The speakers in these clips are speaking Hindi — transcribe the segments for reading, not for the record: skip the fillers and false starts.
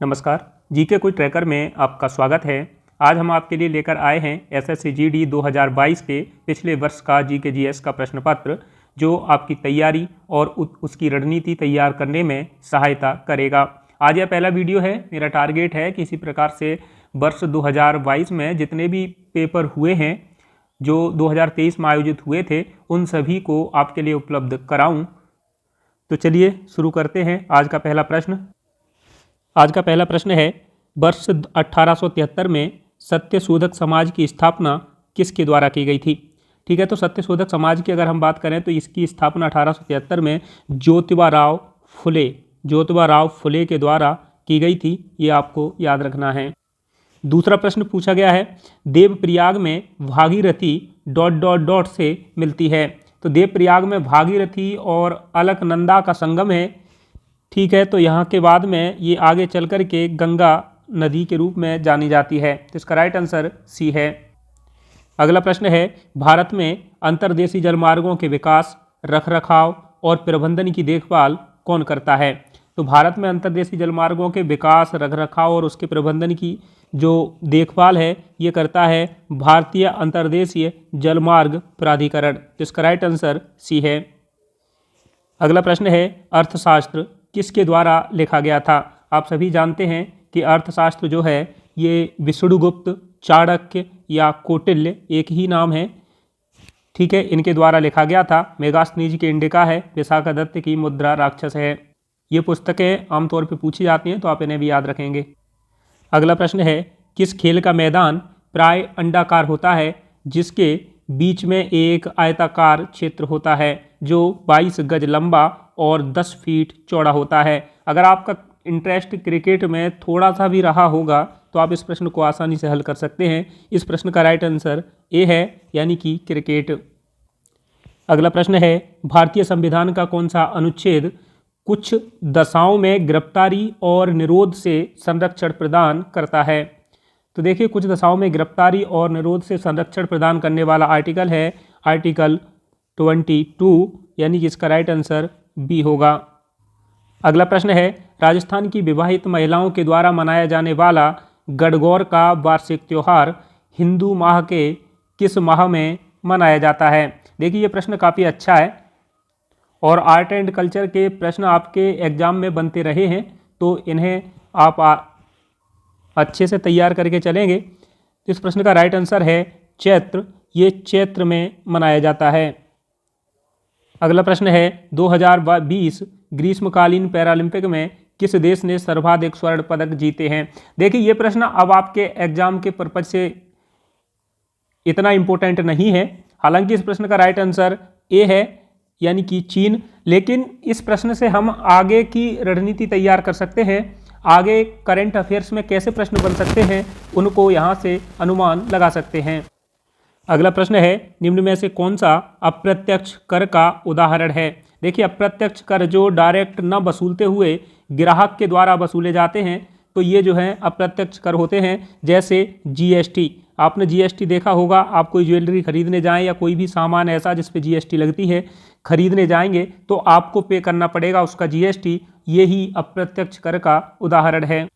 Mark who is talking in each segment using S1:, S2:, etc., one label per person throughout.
S1: नमस्कार, जीके क्विज ट्रैकर में आपका स्वागत है। आज हम आपके लिए लेकर आए हैं एसएससी जीडी 2022 के पिछले वर्ष का जीके जीएस का प्रश्न पत्र, जो आपकी तैयारी और उसकी रणनीति तैयार करने में सहायता करेगा। आज यह पहला वीडियो है। मेरा टारगेट है कि इसी प्रकार से वर्ष 2022 में जितने भी पेपर हुए हैं जो 2023 में आयोजित हुए थे, उन सभी को आपके लिए उपलब्ध कराऊं। तो चलिए शुरू करते हैं। आज का पहला प्रश्न है, वर्ष 1873 में सत्यशोधक समाज की स्थापना किसके द्वारा की गई थी? ठीक है, तो सत्यशोधक समाज की अगर हम बात करें तो इसकी स्थापना 1873 में ज्योतिबा राव फुले के द्वारा की गई थी। ये आपको याद रखना है। दूसरा प्रश्न पूछा गया है, देवप्रयाग में भागीरथी ... से मिलती है। तो देवप्रयाग में भागीरथी और अलकनंदा का संगम है। ठीक है, तो यहाँ के बाद में ये आगे चल कर के गंगा नदी के रूप में जानी जाती है। तो इसका राइट आंसर सी है। अगला प्रश्न है, भारत में अंतर्देशीय जलमार्गों के विकास, रखरखाव और प्रबंधन की देखभाल कौन करता है? तो भारत में अंतर्देशीय जलमार्गों के विकास, रखरखाव और उसके प्रबंधन की जो देखभाल है, ये करता है भारतीय अंतर्देशीय जलमार्ग प्राधिकरण। तो इसका राइट आंसर सी है। अगला प्रश्न है, अर्थशास्त्र किसके द्वारा लिखा गया था? आप सभी जानते हैं कि अर्थशास्त्र जो है ये विष्णुगुप्त, चाणक्य या कौटिल्य, एक ही नाम है। ठीक है, इनके द्वारा लिखा गया था। मेगास्थनीज के इंडिका है, विशाखादत्त की मुद्रा राक्षस है। ये पुस्तकें आमतौर पर पूछी जाती हैं, तो आप इन्हें भी याद रखेंगे। अगला प्रश्न है, किस खेल का मैदान प्राय अंडाकार होता है, जिसके बीच में एक आयताकार क्षेत्र होता है जो 22 गज लंबा और 10 फीट चौड़ा होता है? अगर आपका इंटरेस्ट क्रिकेट में थोड़ा सा भी रहा होगा तो आप इस प्रश्न को आसानी से हल कर सकते हैं। इस प्रश्न का राइट आंसर ए है, यानी कि क्रिकेट। अगला प्रश्न है, भारतीय संविधान का कौन सा अनुच्छेद कुछ दशाओं में गिरफ्तारी और निरोध से संरक्षण प्रदान करता है? तो देखिए, कुछ दशाओं में गिरफ्तारी और निरोध से संरक्षण प्रदान करने वाला आर्टिकल है आर्टिकल 22, यानी कि इसका राइट आंसर बी होगा। अगला प्रश्न है, राजस्थान की विवाहित महिलाओं के द्वारा मनाया जाने वाला गणगौर का वार्षिक त्यौहार हिंदू माह के किस माह में मनाया जाता है? देखिए, ये प्रश्न काफ़ी अच्छा है और आर्ट एंड कल्चर के प्रश्न आपके एग्जाम में बनते रहे हैं, तो इन्हें आप अच्छे से तैयार करके चलेंगे। तो इस प्रश्न का राइट आंसर है चैत्र। ये चैत्र में मनाया जाता है। अगला प्रश्न है, 2020 ग्रीष्मकालीन पैरालंपिक में किस देश ने सर्वाधिक स्वर्ण पदक जीते हैं? देखिए, ये प्रश्न अब आपके एग्जाम के पर्पज से इतना इम्पोर्टेंट नहीं है। हालांकि इस प्रश्न का राइट आंसर ए है, यानी कि चीन। लेकिन इस प्रश्न से हम आगे की रणनीति तैयार कर सकते हैं। आगे करंट अफेयर्स में कैसे प्रश्न बन सकते हैं, उनको यहाँ से अनुमान लगा सकते हैं। अगला प्रश्न है, निम्न में से कौन सा अप्रत्यक्ष कर का उदाहरण है? देखिए, अप्रत्यक्ष कर जो डायरेक्ट न वसूलते हुए ग्राहक के द्वारा वसूले जाते हैं, तो ये जो है अप्रत्यक्ष कर होते हैं। जैसे जीएसटी, आपने जीएसटी देखा होगा। आप कोई ज्वेलरी खरीदने जाएं या कोई भी सामान ऐसा जिस पे जीएसटी लगती है, खरीदने जाएंगे तो आपको पे करना पड़ेगा उसका जीएसटी। ये ही अप्रत्यक्ष कर का उदाहरण है।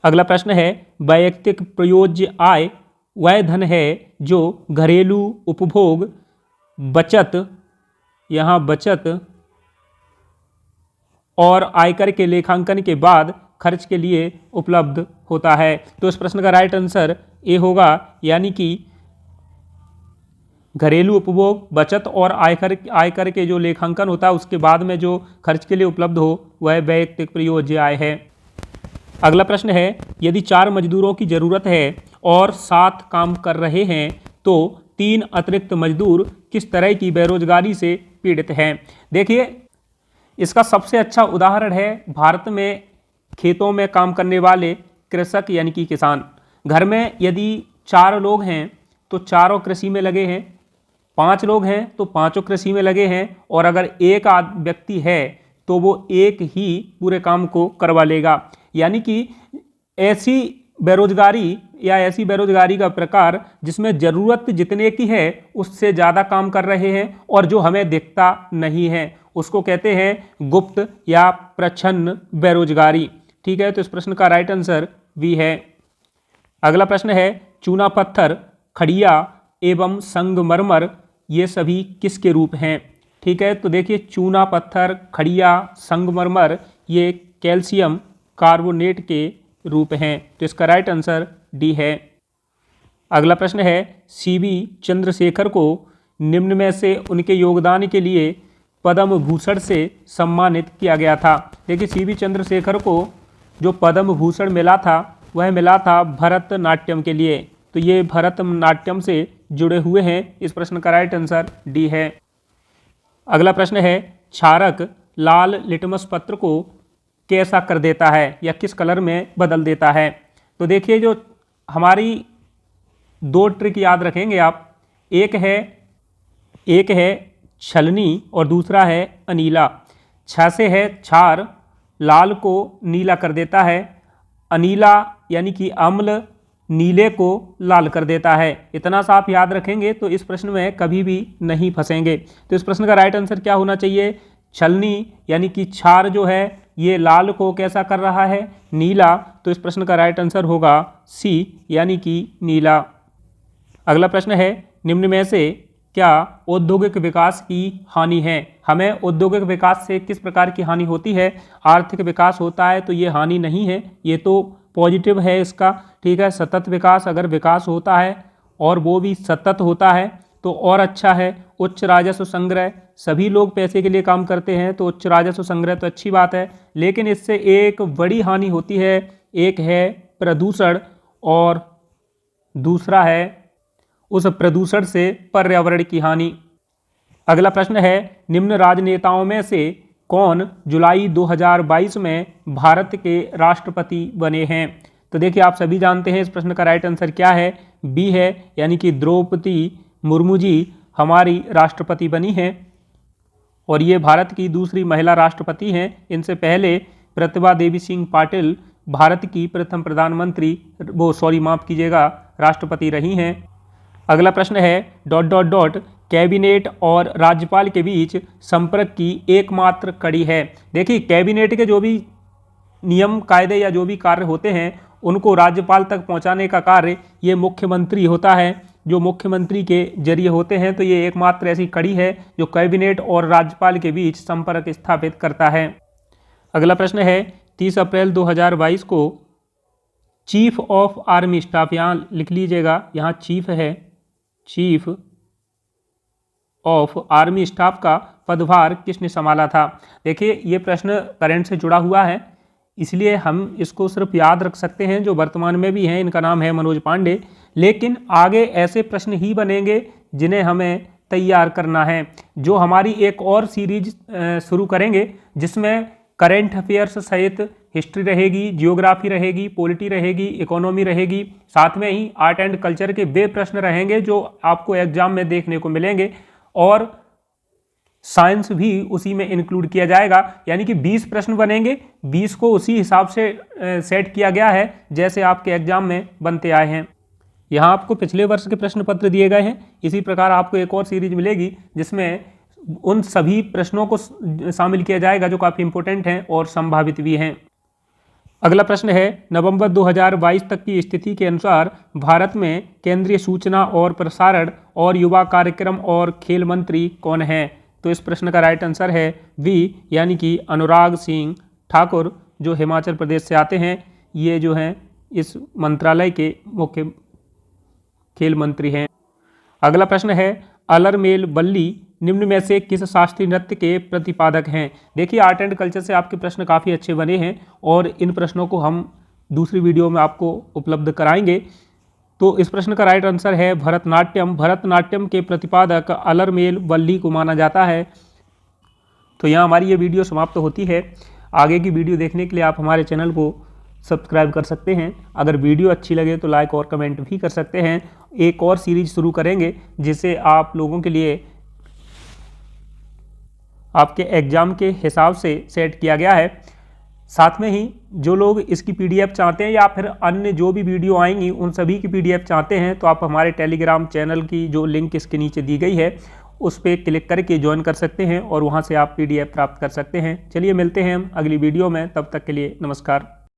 S1: अगला प्रश्न है, वैयक्तिक प्रयोज्य आय वह धन है जो घरेलू उपभोग, बचत, यहाँ बचत और आयकर के लेखांकन के बाद खर्च के लिए उपलब्ध होता है। तो इस प्रश्न का राइट आंसर ए होगा, यानी कि घरेलू उपभोग, बचत और आयकर के जो लेखांकन होता है उसके बाद में जो खर्च के लिए उपलब्ध हो वह वैयक्तिक प्रयोज्य आय है। अगला प्रश्न है, यदि 4 मजदूरों की ज़रूरत है और 7 काम कर रहे हैं तो 3 अतिरिक्त मजदूर किस तरह की बेरोजगारी से पीड़ित हैं? देखिए, इसका सबसे अच्छा उदाहरण है भारत में खेतों में काम करने वाले कृषक, यानी कि किसान। घर में यदि 4 लोग हैं तो चारों कृषि में लगे हैं, 5 लोग हैं तो 5 कृषि में लगे हैं, और अगर एक व्यक्ति है तो वो एक ही पूरे काम को करवा लेगा। यानी कि ऐसी बेरोजगारी का प्रकार जिसमें ज़रूरत जितने की है उससे ज़्यादा काम कर रहे हैं और जो हमें दिखता नहीं है, उसको कहते हैं गुप्त या प्रच्छन्न बेरोजगारी। ठीक है, तो इस प्रश्न का राइट आंसर बी है। अगला प्रश्न है चूना पत्थर, खड़िया एवं संगमरमर ये सभी किसके रूप हैं? ठीक है, तो देखिए चूना पत्थर, खड़िया, संगमरमर ये कैल्शियम कार्बोनेट के रूप हैं, तो इसका राइट आंसर डी है। अगला प्रश्न है सीबी चंद्रशेखर को निम्न में से उनके योगदान के लिए पद्म भूषण से सम्मानित किया गया था। देखिए सीबी चंद्रशेखर को जो पद्म भूषण मिला था वह मिला था भरतनाट्यम के लिए, तो ये भरतनाट्यम से जुड़े हुए हैं। इस प्रश्न का राइट आंसर डी है। अगला प्रश्न है क्षारक लाल लिटमस पत्र को कैसा कर देता है या किस कलर में बदल देता है? तो देखिए जो हमारी दो ट्रिक याद रखेंगे आप, एक है छलनी और दूसरा है अनीला। छ से है क्षार, लाल को नीला कर देता है, अनीला यानी कि अम्ल नीले को लाल कर देता है। इतना सा आप याद रखेंगे तो इस प्रश्न में कभी भी नहीं फंसेंगे। तो इस प्रश्न का राइट आंसर क्या होना चाहिए? छलनी यानी कि क्षार जो है ये लाल को कैसा कर रहा है? नीला। तो इस प्रश्न का राइट आंसर होगा सी यानी कि नीला। अगला प्रश्न है निम्न में से क्या औद्योगिक विकास की हानि है? हमें औद्योगिक विकास से किस प्रकार की हानि होती है? आर्थिक विकास होता है तो ये हानि नहीं है, ये तो पॉजिटिव है इसका। ठीक है, सतत विकास, अगर विकास होता है और वो भी सतत होता है तो और अच्छा है। उच्च राजस्व संग्रह, सभी लोग पैसे के लिए काम करते हैं तो उच्च राजस्व संग्रह तो अच्छी बात है, लेकिन इससे एक बड़ी हानि होती है। एक है प्रदूषण और दूसरा है उस प्रदूषण से पर्यावरण की हानि। अगला प्रश्न है निम्न राजनेताओं में से कौन जुलाई 2022 में भारत के राष्ट्रपति बने हैं? तो देखिए आप सभी जानते हैं इस प्रश्न का राइट आंसर क्या है? बी है, यानी कि द्रौपदी मुर्मू जी हमारी राष्ट्रपति बनी हैं और ये भारत की दूसरी महिला राष्ट्रपति हैं। इनसे पहले प्रतिभा देवी सिंह पाटिल भारत की प्रथम प्रधानमंत्री राष्ट्रपति रही हैं। अगला प्रश्न है ... कैबिनेट और राज्यपाल के बीच संपर्क की एकमात्र कड़ी है। देखिए कैबिनेट के जो भी नियम कायदे या जो भी कार्य होते हैं उनको राज्यपाल तक पहुंचाने का कार्य ये मुख्यमंत्री होता है, जो मुख्यमंत्री के जरिए होते हैं। तो ये एकमात्र ऐसी कड़ी है जो कैबिनेट और राज्यपाल के बीच संपर्क स्थापित करता है। अगला प्रश्न है 30 अप्रैल 2022 को चीफ ऑफ आर्मी स्टाफ, यहाँ लिख लीजिएगा, यहाँ चीफ है, चीफ ऑफ आर्मी स्टाफ का पदभार किसने संभाला था? देखिए ये प्रश्न करंट से जुड़ा हुआ है, इसलिए हम इसको सिर्फ याद रख सकते हैं। जो वर्तमान में भी हैं इनका नाम है मनोज पांडे, लेकिन आगे ऐसे प्रश्न ही बनेंगे जिन्हें हमें तैयार करना है। जो हमारी एक और सीरीज शुरू करेंगे जिसमें करंट अफेयर्स सहित हिस्ट्री रहेगी, जियोग्राफी रहेगी, पॉलिटी रहेगी, इकोनॉमी रहेगी, साथ में ही आर्ट एंड कल्चर के वे प्रश्न रहेंगे जो आपको एग्जाम में देखने को मिलेंगे, और साइंस भी उसी में इंक्लूड किया जाएगा। यानी कि 20 प्रश्न बनेंगे, 20 को उसी हिसाब से सेट किया गया है जैसे आपके एग्जाम में बनते आए हैं। यहाँ आपको पिछले वर्ष के प्रश्न पत्र दिए गए हैं, इसी प्रकार आपको एक और सीरीज मिलेगी जिसमें उन सभी प्रश्नों को शामिल किया जाएगा जो काफ़ी इंपॉर्टेंट हैं और संभावित भी हैं। अगला प्रश्न है नवंबर 2022 तक की स्थिति के अनुसार भारत में केंद्रीय सूचना और प्रसारण और युवा कार्यक्रम और खेल मंत्री कौन है? तो इस प्रश्न का राइट आंसर है बी, यानी कि अनुराग सिंह ठाकुर, जो हिमाचल प्रदेश से आते हैं। ये जो हैं इस मंत्रालय के मुख्य खेल मंत्री हैं। अगला प्रश्न है अलरमेल बल्ली निम्न में से किस शास्त्रीय नृत्य के प्रतिपादक हैं? देखिए आर्ट एंड कल्चर से आपके प्रश्न काफ़ी अच्छे बने हैं और इन प्रश्नों को हम दूसरी वीडियो में आपको उपलब्ध कराएंगे। तो इस प्रश्न का राइट आंसर है भरतनाट्यम। भरतनाट्यम के प्रतिपादक अलरमेल बल्ली को माना जाता है। तो यहाँ हमारी ये वीडियो समाप्त होती है। आगे की वीडियो देखने के लिए आप हमारे चैनल को सब्सक्राइब कर सकते हैं। अगर वीडियो अच्छी लगे तो लाइक और कमेंट भी कर सकते हैं। एक और सीरीज शुरू करेंगे जिसे आप लोगों के लिए आपके एग्ज़ाम के हिसाब से सेट किया गया है। साथ में ही जो लोग इसकी पीडीएफ चाहते हैं या फिर अन्य जो भी वीडियो आएंगी उन सभी की पीडीएफ चाहते हैं तो आप हमारे टेलीग्राम चैनल की जो लिंक इसके नीचे दी गई है उस पर क्लिक करके ज्वाइन कर सकते हैं और वहां से आप पीडीएफ प्राप्त कर सकते हैं। चलिए मिलते हैं हम अगली वीडियो में, तब तक के लिए नमस्कार।